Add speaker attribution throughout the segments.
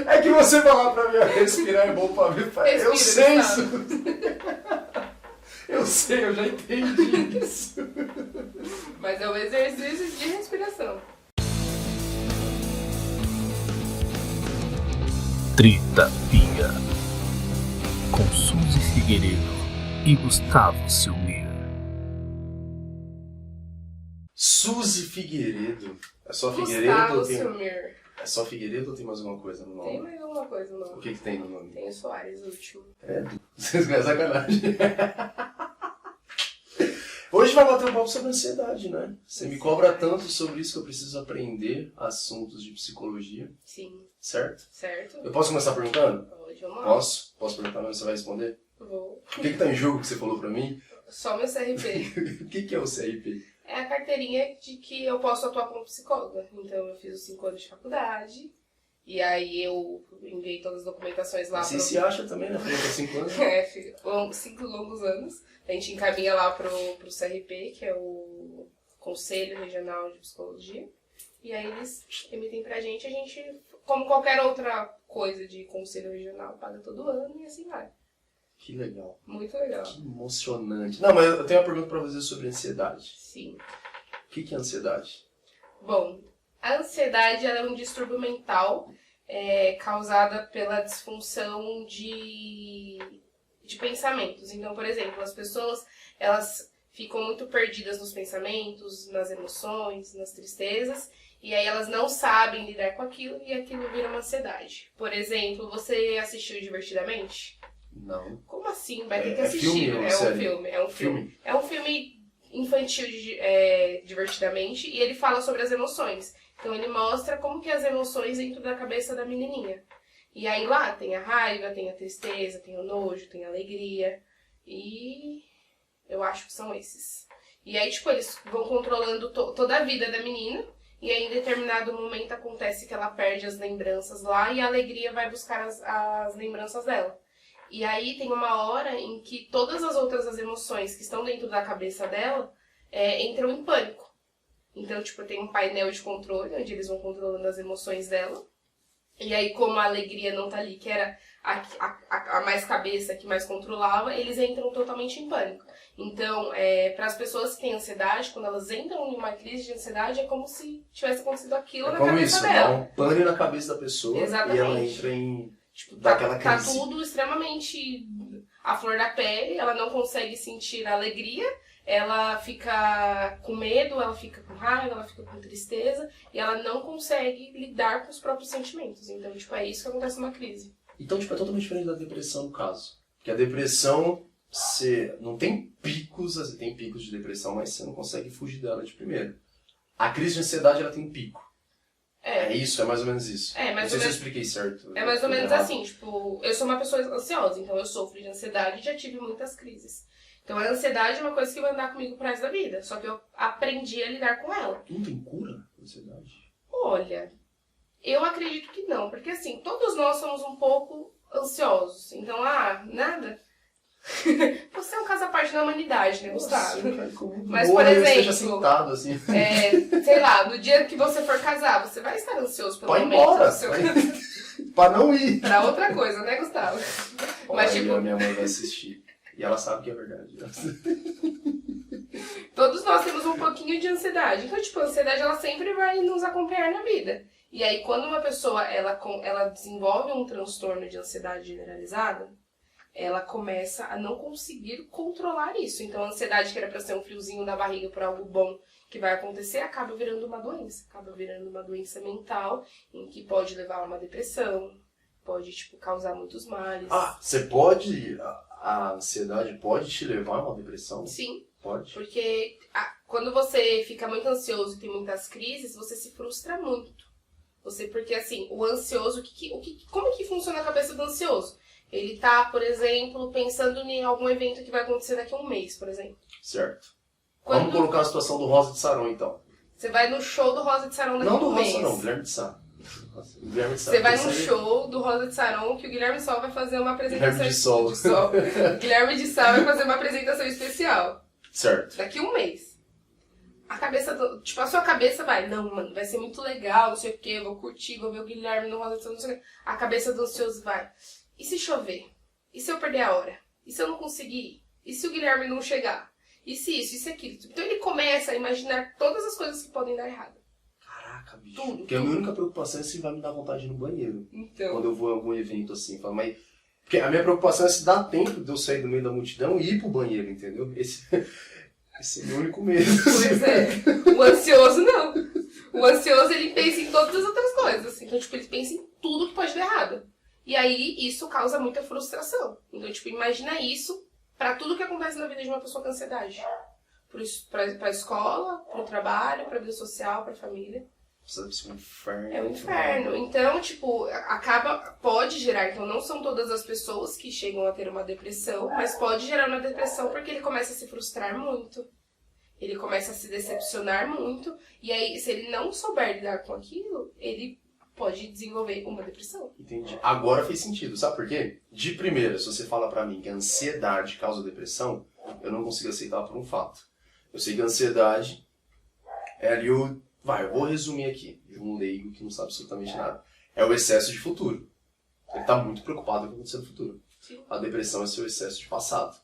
Speaker 1: É que você falar pra mim, respirar é bom pra mim. Eu sei isso. Eu sei, eu já entendi isso.
Speaker 2: Mas é um exercício de respiração.
Speaker 3: Trita Pia, com Suzy Figueiredo e Gustavo Silmir.
Speaker 1: Suzy Figueiredo. É só
Speaker 2: Gustavo
Speaker 1: Figueiredo?
Speaker 2: Silmir.
Speaker 1: É só Figueiredo ou tem mais alguma coisa no nome?
Speaker 2: Tem mais alguma coisa no nome.
Speaker 1: O que tem no nome?
Speaker 2: Tem o Soares, o último.
Speaker 1: Vocês ganham sacanagem. Hoje vai bater um papo sobre ansiedade, né? Você me cobra tanto sobre isso que eu preciso aprender assuntos de psicologia.
Speaker 2: Sim.
Speaker 1: Certo?
Speaker 2: Certo?
Speaker 1: Eu posso começar perguntando?
Speaker 2: Hoje eu não.
Speaker 1: Posso? Posso perguntar, mas você vai responder?
Speaker 2: Vou.
Speaker 1: O que tá em jogo que você falou pra mim?
Speaker 2: Só meu CRP.
Speaker 1: O que é o CRP?
Speaker 2: É a carteirinha de que eu posso atuar como psicóloga. Então eu fiz os 5 anos de faculdade. E aí eu enviei todas as documentações lá.
Speaker 1: Você se acha também, né? Falei que é 5 anos.
Speaker 2: É, 5 longos anos. A gente encaminha lá pro CRP, que é o Conselho Regional de Psicologia. E aí eles emitem pra gente, a gente, como qualquer outra coisa de Conselho Regional, paga todo ano e assim vai.
Speaker 1: Que legal.
Speaker 2: Muito legal.
Speaker 1: Que emocionante. Não, mas eu tenho uma pergunta pra fazer sobre ansiedade.
Speaker 2: Sim.
Speaker 1: O que é ansiedade?
Speaker 2: Bom, a ansiedade ela é um distúrbio mental causada pela disfunção de pensamentos. Então, por exemplo, as pessoas elas ficam muito perdidas nos pensamentos, nas emoções, nas tristezas, e aí elas não sabem lidar com aquilo e aquilo vira uma ansiedade. Por exemplo, você assistiu Divertidamente?
Speaker 1: Não.
Speaker 2: Como assim? Vai ter que
Speaker 1: É
Speaker 2: assistir.
Speaker 1: filme,
Speaker 2: É um filme. É um filme. É um filme infantil Divertidamente e ele fala sobre as emoções. Então ele mostra como que as emoções dentro da cabeça da menininha. E aí lá tem a raiva, tem a tristeza, tem o nojo, tem a alegria. E eu acho que são esses. E aí, tipo, eles vão controlando toda a vida da menina. E aí, em determinado momento, acontece que ela perde as lembranças lá e a alegria vai buscar as lembranças dela. E aí tem uma hora em que todas as outras emoções que estão dentro da cabeça dela entram em pânico. Então, tipo, tem um painel de controle, onde eles vão controlando as emoções dela. E aí, como a alegria não tá ali, que era a mais cabeça, que mais controlava, eles entram totalmente em pânico. Então, para as pessoas que têm ansiedade, quando elas entram em uma crise de ansiedade, é como se tivesse acontecido aquilo na cabeça dela.
Speaker 1: Dá um pane na cabeça da pessoa.
Speaker 2: Exatamente.
Speaker 1: E ela entra em... Tipo, daquela
Speaker 2: Tá
Speaker 1: crise.
Speaker 2: tudo extremamente à flor da pele, ela não consegue sentir a alegria, ela fica com medo, ela fica com raiva, ela fica com tristeza, e ela não consegue lidar com os próprios sentimentos. Então, tipo, é isso que acontece numa crise.
Speaker 1: Então, tipo, é totalmente diferente da depressão no caso. Porque a depressão, você não tem picos, você tem picos de depressão, mas você não consegue fugir dela de primeiro. A crise de ansiedade, ela tem pico. É isso, é mais ou menos isso.
Speaker 2: Mais
Speaker 1: não sei
Speaker 2: ou
Speaker 1: se eu
Speaker 2: menos,
Speaker 1: expliquei certo.
Speaker 2: É mais ou menos assim, tipo, eu sou uma pessoa ansiosa, então eu sofro de ansiedade e já tive muitas crises. Então a ansiedade é uma coisa que vai andar comigo pro resto da vida, só que eu aprendi a lidar com ela.
Speaker 1: Não tem cura a ansiedade?
Speaker 2: Olha, eu acredito que não, porque assim, todos nós somos um pouco ansiosos, então, nada... Você é um caso à parte da humanidade, né, Gustavo? Mas, por exemplo,
Speaker 1: sentado, assim.
Speaker 2: Sei lá, no dia que você for casar, você vai estar ansioso pelo momento.
Speaker 1: Embora, pra não ir.
Speaker 2: Pra outra coisa, né, Gustavo? Mas, tipo...
Speaker 1: A minha mãe vai assistir. E ela sabe que é verdade.
Speaker 2: Todos nós temos um pouquinho de ansiedade. Então, tipo, a ansiedade, ela sempre vai nos acompanhar na vida. E aí, quando uma pessoa, ela desenvolve um transtorno de ansiedade generalizada, ela começa a não conseguir controlar isso. Então, a ansiedade, que era para ser um friozinho na barriga por algo bom que vai acontecer, acaba virando uma doença. Acaba virando uma doença mental, em que pode levar a uma depressão, pode, tipo, causar muitos males.
Speaker 1: Você pode... A ansiedade pode te levar a uma depressão?
Speaker 2: Sim.
Speaker 1: Pode.
Speaker 2: Porque quando você fica muito ansioso e tem muitas crises, você se frustra muito. Porque, assim, o ansioso, como que funciona a cabeça do ansioso? Ele tá, por exemplo, pensando em algum evento que vai acontecer daqui a um mês, por exemplo.
Speaker 1: Certo. Vamos colocar a situação do Rosa de Saron, então.
Speaker 2: Você vai no show do Rosa de Saron daqui a um mês.
Speaker 1: Não do Rosa, não. Guilherme de Sá.
Speaker 2: Você vai no show do Rosa de Saron que o Guilherme de Sol vai fazer uma apresentação...
Speaker 1: Guilherme de Sol.
Speaker 2: Guilherme de Sá vai fazer uma apresentação especial.
Speaker 1: Certo.
Speaker 2: Daqui a um mês. a sua cabeça vai, não, mano, vai ser muito legal, não sei o que, vou curtir, vou ver o Guilherme no Rosa, não sei o que. A cabeça do ansioso vai, e se chover? E se eu perder a hora? E se eu não conseguir? E se o Guilherme não chegar? E se isso? E se aquilo? Então ele começa a imaginar todas as coisas que podem dar errado.
Speaker 1: Caraca, bicho.
Speaker 2: Tudo.
Speaker 1: Porque a minha única preocupação é se vai me dar vontade de ir no banheiro.
Speaker 2: Então.
Speaker 1: Quando eu vou em algum evento assim. Mas... Porque a minha preocupação é se dá tempo de eu sair do meio da multidão e ir pro banheiro, entendeu? Esse é o meu único medo.
Speaker 2: Pois é. O ansioso não. O ansioso, ele pensa em todas as outras coisas. Então, tipo, ele pensa em tudo que pode dar errado. E aí, isso causa muita frustração. Então, tipo, imagina isso pra tudo que acontece na vida de uma pessoa com ansiedade. Pra escola, pro trabalho, pra vida social, pra família.
Speaker 1: Isso deve ser um inferno.
Speaker 2: É um inferno. Então, tipo, pode gerar. Então, não são todas as pessoas que chegam a ter uma depressão, mas pode gerar uma depressão porque ele começa a se frustrar muito. Ele começa a se decepcionar muito. E aí, se ele não souber lidar com aquilo, ele pode desenvolver uma depressão.
Speaker 1: Entendi. Agora fez sentido. Sabe por quê? De primeira, se você fala pra mim que a ansiedade causa depressão, eu não consigo aceitar por um fato. Eu sei que a ansiedade é ali eu vou resumir aqui, de um leigo que não sabe absolutamente nada. É o excesso de futuro. Ele tá muito preocupado com o que vai acontecer no futuro.
Speaker 2: Sim.
Speaker 1: A depressão é seu excesso de passado.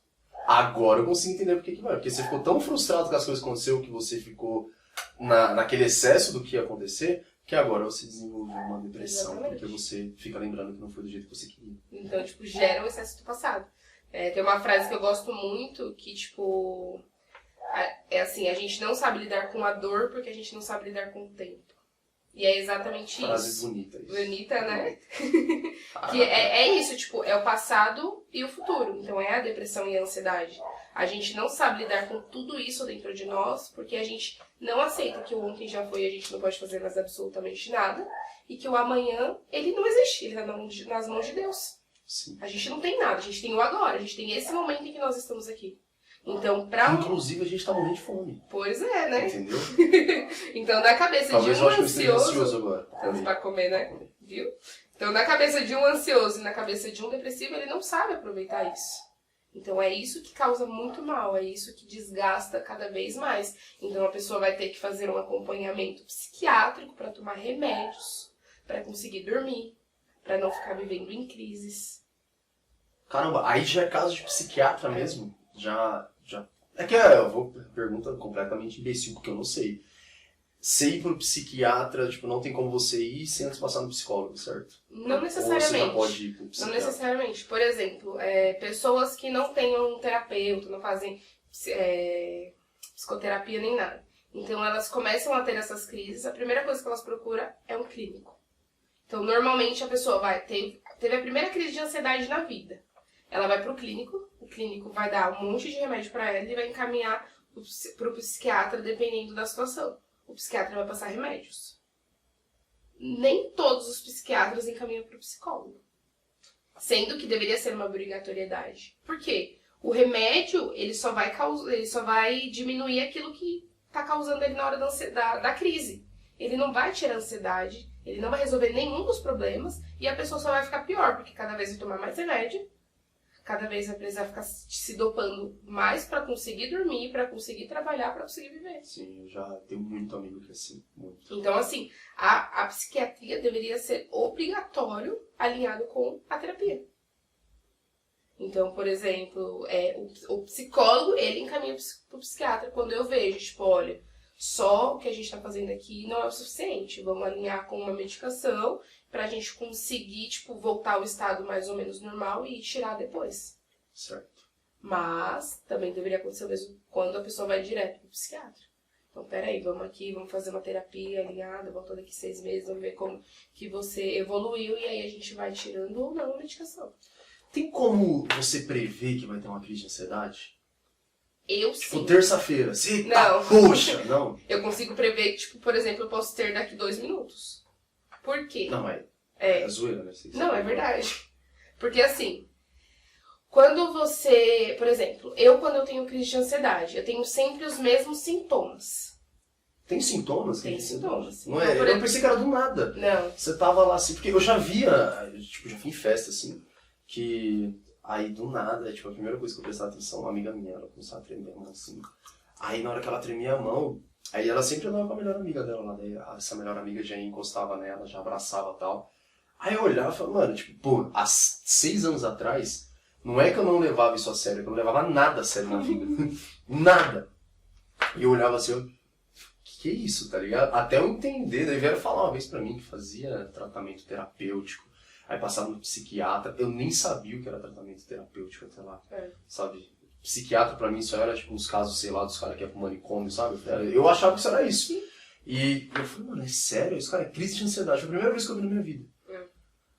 Speaker 1: Agora eu consigo entender por que vai. Porque você ficou tão frustrado com as coisas que aconteceram que você ficou naquele excesso do que ia acontecer, que agora você desenvolveu uma depressão.
Speaker 2: Exatamente.
Speaker 1: Porque você fica lembrando que não foi do jeito que você queria.
Speaker 2: Então, tipo, gera o excesso do passado. Tem uma frase que eu gosto muito, que, tipo... É assim, a gente não sabe lidar com a dor porque a gente não sabe lidar com o tempo. E é exatamente
Speaker 1: Frase
Speaker 2: isso.
Speaker 1: bonita isso.
Speaker 2: Bonita, né? Que é isso, tipo, é o passado e o futuro. Então é a depressão e a ansiedade. A gente não sabe lidar com tudo isso dentro de nós porque a gente não aceita que o ontem já foi e a gente não pode fazer mais absolutamente nada. E que o amanhã, ele não existe, ele tá nas mãos de Deus.
Speaker 1: Sim.
Speaker 2: A gente não tem nada, a gente tem o agora, a gente tem esse momento em que nós estamos aqui. Então,
Speaker 1: Inclusive, a gente tá morrendo de fome.
Speaker 2: Pois é, né?
Speaker 1: Entendeu?
Speaker 2: Então, na cabeça
Speaker 1: Talvez
Speaker 2: de um
Speaker 1: eu acho que eu esteja
Speaker 2: ansioso...
Speaker 1: ansioso agora.
Speaker 2: Tanto pra comer, né? Viu? Então, na cabeça de um ansioso e na cabeça de um depressivo, ele não sabe aproveitar isso. Então, é isso que causa muito mal, é isso que desgasta cada vez mais. Então, a pessoa vai ter que fazer um acompanhamento psiquiátrico para tomar remédios, para conseguir dormir, para não ficar vivendo em crises.
Speaker 1: Caramba, aí já é caso de psiquiatra mesmo? Já. É que eu vou pergunta completamente imbecil, porque eu não sei. Sei ir pro psiquiatra, tipo, não tem como você ir sem antes passar no psicólogo, certo?
Speaker 2: Não
Speaker 1: Ou
Speaker 2: necessariamente.
Speaker 1: você já pode ir pro
Speaker 2: Não
Speaker 1: psiquiatra?
Speaker 2: necessariamente. Por exemplo, pessoas que não tenham terapeuta, não fazem psicoterapia nem nada. Então elas começam a ter essas crises, a primeira coisa que elas procuram é um clínico. Então normalmente a pessoa teve a primeira crise de ansiedade na vida. Ela vai pro clínico, o clínico vai dar um monte de remédio para ela e vai encaminhar pro psiquiatra dependendo da situação. O psiquiatra vai passar remédios. Nem todos os psiquiatras encaminham pro psicólogo. Sendo que deveria ser uma obrigatoriedade. Por quê? O remédio, ele só vai diminuir aquilo que tá causando ele na hora da crise. Ele não vai tirar a ansiedade, ele não vai resolver nenhum dos problemas e a pessoa só vai ficar pior, porque cada vez vai tomar mais remédio, cada vez vai precisar ficar se dopando mais pra conseguir dormir, pra conseguir trabalhar, pra conseguir viver.
Speaker 1: Sim, eu já tenho muito amigo que é assim, muito.
Speaker 2: Então, assim, a psiquiatria deveria ser obrigatório alinhado com a terapia. Então, por exemplo, o psicólogo, ele encaminha pro psiquiatra quando eu vejo, tipo, olha, só o que a gente tá fazendo aqui não é o suficiente. Vamos alinhar com uma medicação pra gente conseguir, tipo, voltar ao estado mais ou menos normal e tirar depois.
Speaker 1: Certo.
Speaker 2: Mas também deveria acontecer o mesmo quando a pessoa vai direto pro psiquiatra. Então, peraí, vamos fazer uma terapia alinhada, voltando daqui 6 meses, vamos ver como que você evoluiu e aí a gente vai tirando ou não a medicação.
Speaker 1: Tem como você prever que vai ter uma crise de ansiedade?
Speaker 2: Eu
Speaker 1: Tipo,
Speaker 2: sim.
Speaker 1: terça-feira. Você
Speaker 2: Não.
Speaker 1: Poxa, não.
Speaker 2: Eu consigo prever que, tipo, por exemplo, eu posso ter daqui 2 minutos. Por quê?
Speaker 1: Não, mas
Speaker 2: É.
Speaker 1: é zoeira, né?
Speaker 2: Não, é verdade. Porque assim, quando você... Por exemplo, quando eu tenho crise de ansiedade, eu tenho sempre os mesmos sintomas.
Speaker 1: Tem sintomas?
Speaker 2: Tem sintomas.
Speaker 1: Não é?
Speaker 2: Então,
Speaker 1: Eu pensei que era do nada.
Speaker 2: Não.
Speaker 1: Você tava lá assim, porque eu já via, tipo, já fui em festa assim, que aí do nada, tipo, a primeira coisa que eu prestava atenção, uma amiga minha, ela começava a tremer a mão assim. Aí na hora que ela tremia a mão, Aí ela sempre andava com a melhor amiga dela lá, daí essa melhor amiga já encostava nela, já abraçava e tal. Aí eu olhava e falava, mano, tipo, pô, há 6 anos atrás, não é que eu não levava isso a sério, é que eu não levava nada a sério na vida. Nada. E eu olhava assim, que é isso, tá ligado? Até eu entender, daí vieram falar uma vez pra mim que fazia tratamento terapêutico, aí passava no psiquiatra, eu nem sabia o que era tratamento terapêutico até lá, sabe? Psiquiatra pra mim só era tipo uns casos, sei lá, dos caras que iam pro manicômio, sabe? Eu achava que isso era isso. E eu falei, mano, é sério? Isso, cara, é crise de ansiedade, foi a primeira vez que eu vi na minha vida.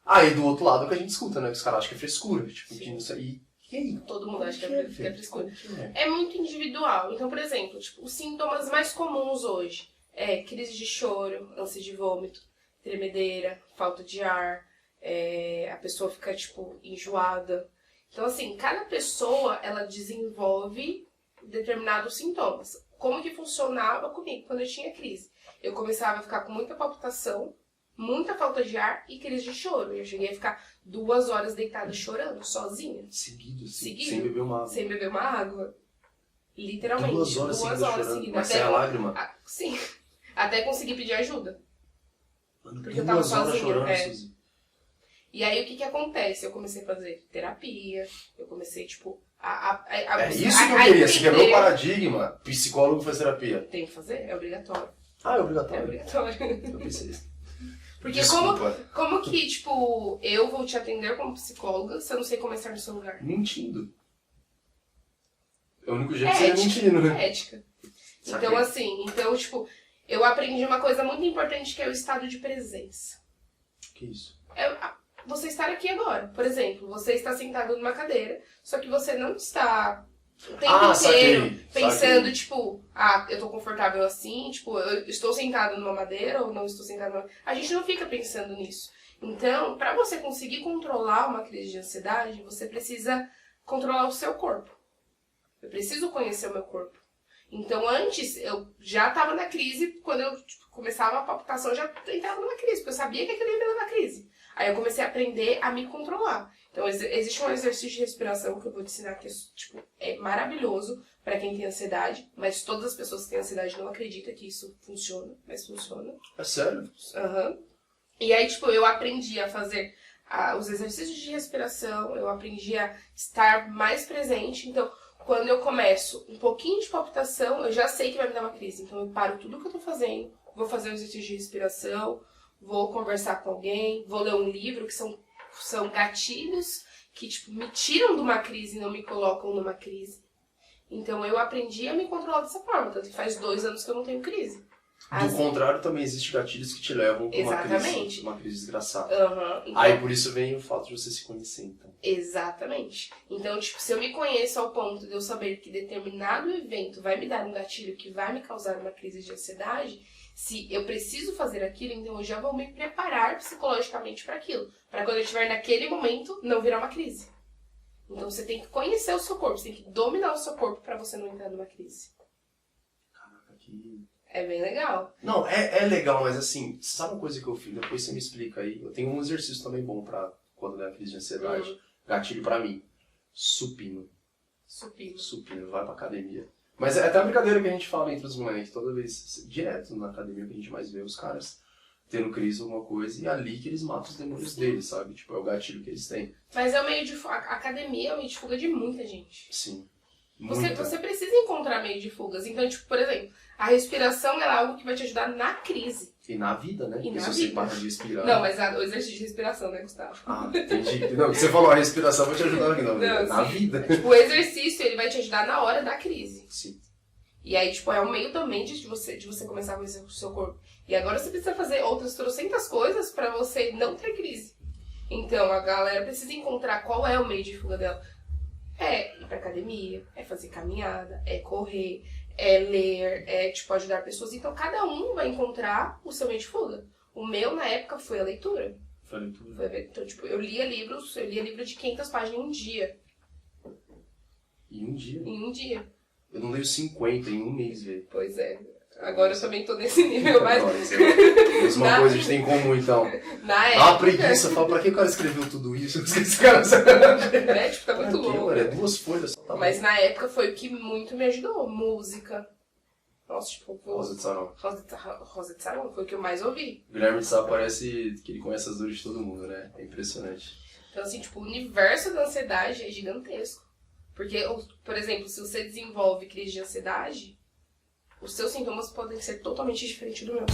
Speaker 1: Aí do outro lado é o que a gente escuta, né? Que os caras acham que é frescura, tipo, que isso aí. E aí?
Speaker 2: Todo mundo acha que é frescura. É muito individual. Então, por exemplo, tipo, os sintomas mais comuns hoje é crise de choro, ânsia de vômito, tremedeira, falta de ar, a pessoa fica, tipo, enjoada. Então, assim, cada pessoa, ela desenvolve determinados sintomas. Como que funcionava comigo quando eu tinha crise? Eu começava a ficar com muita palpitação, muita falta de ar e crise de choro. Eu cheguei a ficar 2 horas deitada chorando, sozinha.
Speaker 1: Seguido. Sem beber uma água.
Speaker 2: Sem beber uma água. Literalmente.
Speaker 1: 2 horas seguidas.
Speaker 2: seguidas.
Speaker 1: Até a lágrima?
Speaker 2: Sim. Até conseguir pedir ajuda.
Speaker 1: Mano,
Speaker 2: porque eu tava
Speaker 1: 2 horas
Speaker 2: sozinha.
Speaker 1: chorando, Suzy.
Speaker 2: E aí o que acontece? Eu comecei a fazer terapia, eu comecei, tipo,
Speaker 1: É isso que eu queria, você quebrou o paradigma. Psicólogo faz terapia.
Speaker 2: Tem que fazer, é obrigatório.
Speaker 1: Ah, é
Speaker 2: É
Speaker 1: obrigatório.
Speaker 2: obrigatório.
Speaker 1: Eu pensei isso.
Speaker 2: Porque
Speaker 1: Desculpa.
Speaker 2: como que, tipo, eu vou te atender como psicóloga se eu não sei como estar no seu lugar?
Speaker 1: Mentindo. É o único jeito que você é mentindo, né?
Speaker 2: Ética. Então, assim, tipo, eu aprendi uma coisa muito importante que é o estado de presença.
Speaker 1: Que isso?
Speaker 2: Você estar aqui agora. Por exemplo, você está sentado numa cadeira, só que você não está o tempo inteiro pensando, tipo, eu tô confortável assim, tipo, eu estou sentado numa madeira ou não estou sentado numa... A gente não fica pensando nisso. Então, para você conseguir controlar uma crise de ansiedade, você precisa controlar o seu corpo. Eu preciso conhecer o meu corpo. Então, antes, eu já estava na crise, quando eu começava a palpitação, eu já entrava numa crise, porque eu sabia que aquilo ia me levar à crise. Aí eu comecei a aprender a me controlar. Então, existe um exercício de respiração que eu vou te ensinar que tipo, é maravilhoso para quem tem ansiedade, mas todas as pessoas que têm ansiedade não acreditam que isso funciona, mas funciona.
Speaker 1: É sério?
Speaker 2: Uhum. E aí, tipo, eu aprendi a fazer os exercícios de respiração, eu aprendi a estar mais presente. Então, quando eu começo um pouquinho de palpitação, eu já sei que vai me dar uma crise. Então, eu paro tudo que eu tô fazendo, vou fazer um exercício de respiração, vou conversar com alguém, vou ler um livro, que são gatilhos que, tipo, me tiram de uma crise e não me colocam numa crise. Então, eu aprendi a me controlar dessa forma. Tanto que faz 2 anos que eu não tenho crise.
Speaker 1: Do contrário, também existem gatilhos que te levam para uma crise desgraçada.
Speaker 2: Então,
Speaker 1: aí por isso vem o fato de você se conhecer, então.
Speaker 2: Exatamente. Então, tipo, se eu me conheço ao ponto de eu saber que determinado evento vai me dar um gatilho que vai me causar uma crise de ansiedade, se eu preciso fazer aquilo, então eu já vou me preparar psicologicamente para aquilo. Para quando eu estiver naquele momento, não virar uma crise. Então você tem que conhecer o seu corpo, você tem que dominar o seu corpo para você não entrar numa crise.
Speaker 1: Caraca, que...
Speaker 2: É bem legal.
Speaker 1: Não, é legal, mas assim, sabe uma coisa que eu fiz? Depois você me explica aí. Eu tenho um exercício também bom pra quando der crise de ansiedade. Gatilho pra mim. Supino. Supino, vai pra academia. Mas é até uma brincadeira que a gente fala entre os moleques. Toda vez, direto na academia, que a gente mais vê os caras tendo crise ou alguma coisa. E é ali que eles matam os demônios deles, sabe? Tipo, é o gatilho que eles têm.
Speaker 2: Mas é o meio de... A academia é o meio de fuga de muita gente.
Speaker 1: Sim.
Speaker 2: Você precisa encontrar meio de fugas. Então, tipo, por exemplo, a respiração é algo que vai te ajudar na crise.
Speaker 1: E na vida, né? Porque se você para de respirar...
Speaker 2: Não, mas o exercício de respiração, né, Gustavo?
Speaker 1: Ah, entendi. Não, você falou, a respiração vai te ajudar não, na vida.
Speaker 2: Tipo, o exercício, ele vai te ajudar na hora da crise.
Speaker 1: Sim.
Speaker 2: E aí, tipo, é um meio também de você começar a conhecer o seu corpo. E agora você precisa fazer outras trocentas coisas pra você não ter crise. Então, a galera precisa encontrar qual é o meio de fuga dela. É ir pra academia, é fazer caminhada, é correr, é ler, é, tipo, ajudar pessoas. Então, cada um vai encontrar o seu meio de fuga. O meu, na época, foi a leitura.
Speaker 1: Foi a leitura?
Speaker 2: Então, tipo, eu lia livro de 500 páginas em um dia.
Speaker 1: Em um dia?
Speaker 2: Em um dia.
Speaker 1: Eu não leio 50 em um mês, velho.
Speaker 2: Pois é. Agora eu também tô nesse nível, mas...
Speaker 1: Mesma coisa a gente tem em comum, então.
Speaker 2: Na época...
Speaker 1: Dá uma preguiça, fala, pra que o cara escreveu tudo isso? Esse cara
Speaker 2: né? Tipo, tá muito louco.
Speaker 1: É 2 folhas só, tá.
Speaker 2: Mas na época foi o que muito me ajudou. Música. Nossa, tipo,
Speaker 1: Rosa de Saron.
Speaker 2: Rosa de Saron foi o que eu mais ouvi.
Speaker 1: O Guilherme de Sá parece que ele conhece as dores de todo mundo, né? É impressionante.
Speaker 2: Então, assim, tipo, o universo da ansiedade é gigantesco. Porque, por exemplo, se você desenvolve crise de ansiedade, os seus sintomas podem ser totalmente diferentes do meu.